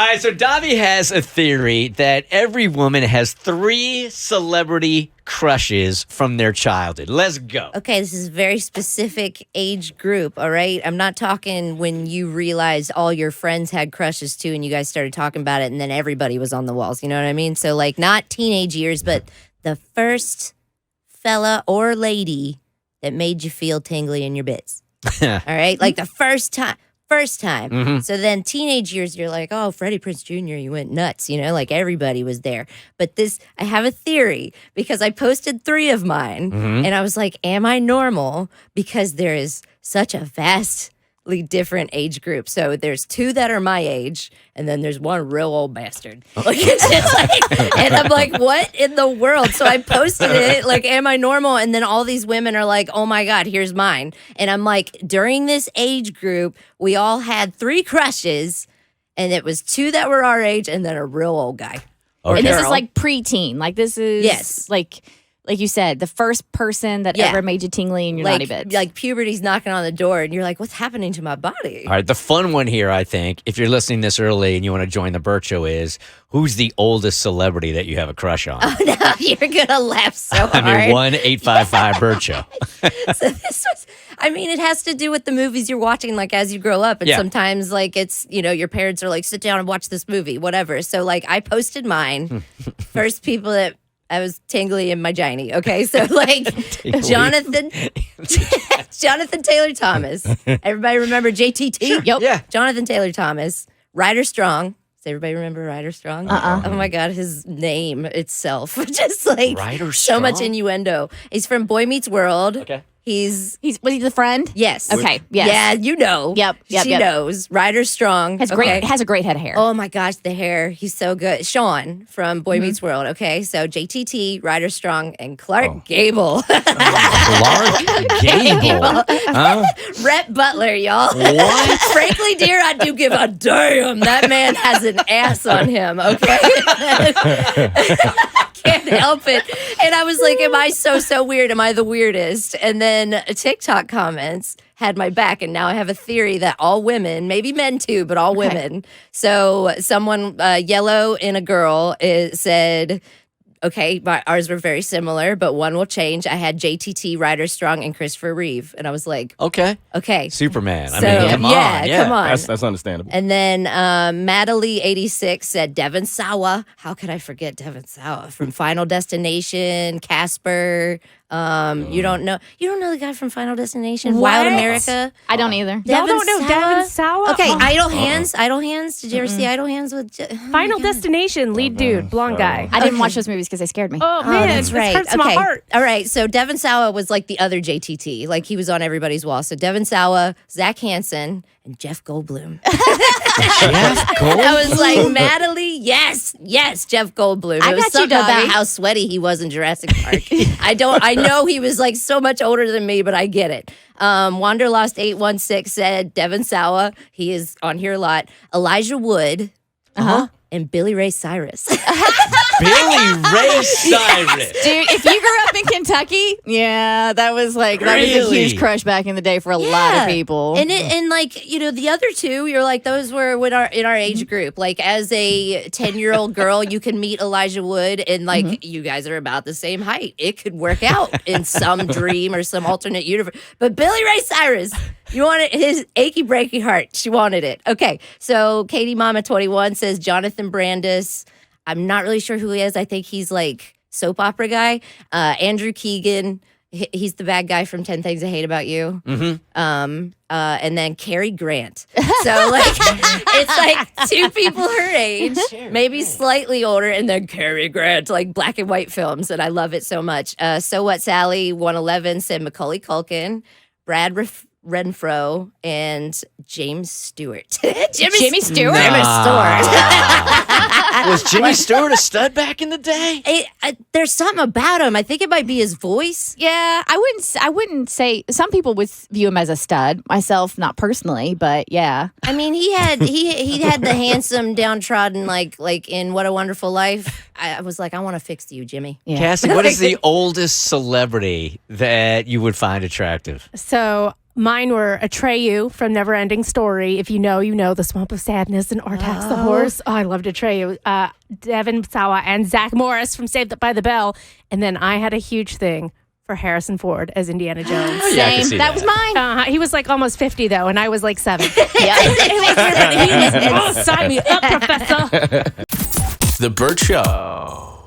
All right, so Davi has a theory that every woman has 3 celebrity crushes from their childhood. Let's go. Okay, this is a very specific age group, all right? I'm not talking when you realized all your friends had crushes too and you guys started talking about it and then everybody was on the walls, you know what I mean? So like not teenage years, but the first fella or lady that made you feel tingly in your bits. All right? Like the first time. Mm-hmm. So then teenage years, you're like, oh, Freddie Prinze Jr., you went nuts, you know, like everybody was there. But I have a theory because I posted 3 of mine and I was like, am I normal? Because there is such a vastly different age group. So there's 2 that are my age and then there's 1 real old bastard. Like, it's just like, and I'm like, what in the world? So I posted it like, am I normal? And then all these women are like, oh my God, here's mine. And I'm like, during this age group, we all had 3 crushes and it was 2 that were our age and then a real old guy. Okay. And this is like preteen. Like this is Yes. like you said, the first person that ever made you tingly in your naughty bits. Like puberty's knocking on the door and you're like, what's happening to my body? All right, the fun one here, I think, if you're listening this early and you want to join the Bert Show is, who's the oldest celebrity that you have a crush on? Oh, no, you're going to laugh so hard. I mean, 1-855-BERT Show. So this was, I mean, it has to do with the movies you're watching, like, as you grow up. And sometimes, like, it's, you know, your parents are like, sit down and watch this movie, whatever. So, like, I posted mine. First people that I was tingly in my giny. Okay, so like Jonathan Taylor Thomas. Everybody remember JTT? Sure. Yep. Yeah. Jonathan Taylor Thomas. Ryder Strong. Does everybody remember Ryder Strong? Oh my God, his name itself. Just like Ryder so much Strong? innuendo. He's from Boy Meets World. Okay. Was he the friend? Yes. Okay. Yes. Yeah, you know. Yep. She knows. Ryder Strong. Has a great head of hair. Oh my gosh, the hair. He's so good. Sean from Boy Meets World. Okay, so JTT, Ryder Strong, and Clark Gable. Clark Gable. Huh? Rhett Butler, y'all. What? Frankly, dear, I do give a damn. That man has an ass on him, okay? Can't help it. And I was like, am I so weird? Am I the weirdest? And then TikTok comments had my back. And now I have a theory that all women, maybe men too, but all women. So someone, yellow in a girl, said, okay, ours were very similar, but one will change. I had JTT, Ryder Strong, and Christopher Reeve. And I was like, Okay. So, Superman. I mean, come on. Yeah. come on. That's understandable. And then Maddie86 said Devon Sawa. How could I forget Devon Sawa from Final Destination, Casper? You don't know the guy from Final Destination? Wild America? I don't either. Y'all don't know Devon Sawa? Okay, Oh. Idle Hands. Did you ever see Idle Hands with Final Destination, lead dude, blonde guy. I didn't watch those movies because they scared me. Oh, man, that's this right. hurts my heart. All right. So Devon Sawa was like the other JTT. Like he was on everybody's wall. So Devon Sawa, Zach Hansen, and Jeff Goldblum. Jeff Goldblum? I was like, Madeline, yes, Jeff Goldblum. I It was got you, something about Davi. how sweaty he was in Jurassic Park. I know he was like so much older than me, but I get it. Wanderlost 816 said Devon Sawa. He is on here a lot. Elijah Wood. And Billy Ray Cyrus. Billy Ray Cyrus. Dude, if you grew up in Kentucky, that was a Really? huge crush back in the day for a lot of people. And like, you know, the other two, you're like, those were in our age group. Like as a 10-year-old girl, you can meet Elijah Wood and like you guys are about the same height. It could work out in some dream or some alternate universe. But Billy Ray Cyrus, you wanted his achy breaky heart. She wanted it. Okay. So Katie Mama 21 says Jonathan Brandis. I'm not really sure who he is. I think he's like soap opera guy. Andrew Keegan. He's the bad guy from 10 Things I Hate About You. And then Cary Grant. So like it's like 2 people her age, maybe slightly older, and then Cary Grant, like black and white films, and I love it so much. So What Sally 111 said Macaulay Culkin, Brad Renfro, and James Stewart. Jimmy Stewart? Jimmy Stewart. Was Jimmy Stewart a stud back in the day? There's something about him. I think it might be his voice. Yeah, I wouldn't say some people would view him as a stud. Myself, not personally, but yeah. I mean, he had the handsome, downtrodden, like in What a Wonderful Life. I was like, I want to fix you, Jimmy. Cassie, what is the oldest celebrity that you would find attractive? So Mine were Atreyu from Neverending Story. If you know, you know. The Swamp of Sadness and Artax the Horse. Oh, I loved Atreyu. Devin Sawa and Zach Morris from Saved By the Bell. And then I had a huge thing for Harrison Ford as Indiana Jones. Yeah, I can see That was mine. He was like almost 50 though, and I was like 7. Yeah. He was sign me up, Professor. The Bert Show.